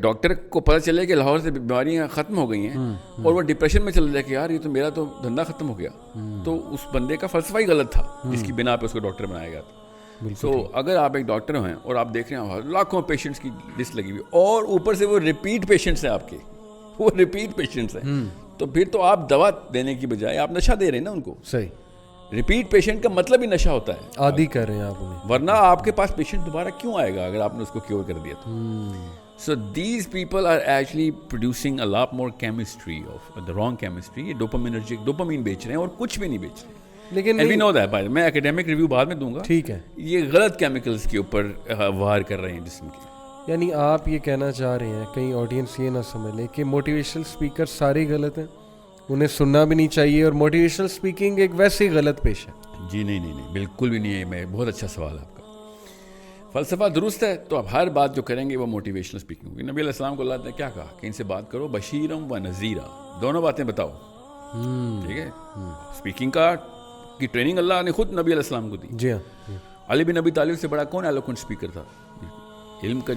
Doctor کو پتہ چلے کہ لاہور سے بیماریاں ختم ہو گئی ہیں اور وہ ڈپریشن میں چل جائے کہ یار یہ تو میرا تو دھندا ختم ہو گیا, تو اس بندے کا فلسفہ ہی غلط تھا جس کی بنا پہ اس کو ڈاکٹر بنایا گیا تھا. سو اگر آپ ایک ڈاکٹر ہیں اور آپ دیکھ رہے ہیں لاکھوں پیشنٹس کی لسٹ لگی ہوئی اور اوپر سے وہ ریپیٹ پیشنٹس ہیں آپ کے, وہ ریپیٹ پیشنٹس ہیں, تو پھر تو آپ دوا دینے کی بجائے آپ نشہ دے رہے ہیں نا ان کو. صحیح. ریپیٹ پیشنٹ کا مطلب ہی نشہ ہوتا ہے, عادی کر رہے ہیں آپ انہیں, ورنہ آپ کے پاس پیشنٹ دوبارہ کیوں آئے گا اگر آپ نے اس کو کیور کر دیا تو. So these people are actually producing a lot more chemistry of the wrong chemistry. یہ ڈوپامین بیچ رہے ہیں اور کچھ بھی نہیں بیچ رہے. لیکن and we know that, میں اکیڈیمک ریویو بعد میں دوں گا, ٹھیک ہے, یہ غلط کیمیکلز کے اوپر وار کر رہے ہیں جسم کے. یعنی آپ یہ کہنا چاہ رہے ہیں, کہیں آڈینس یہ نہ سمجھ لے کہ موٹیویشنل اسپیکر سارے غلط ہیں, انہیں سننا بھی نہیں چاہیے, اور موٹیویشنل اسپیکنگ ایک ویسے ہی غلط پیشہ ہے. جی نہیں بالکل بھی نہیں ہے. میں بہت اچھا سوال ہے آپ کا. فلسفہ درست ہے تو اب ہر بات جو کریں گے وہ موٹیویشنل اسپیکنگ ہوگی. نبی علیہ السلام کو اللہ نے کیا کہا کہ ان سے بات کرو بشیرم و نذیرا, دونوں باتیں بتاؤ. ٹھیک ہے, اسپیکنگ کی ٹریننگ اللہ نے خود نبی علیہ السلام کو دی. جی ہاں. علی بن ابی طالب سے بڑا کون ایلوکوینٹ اسپیکر تھا؟ علم کا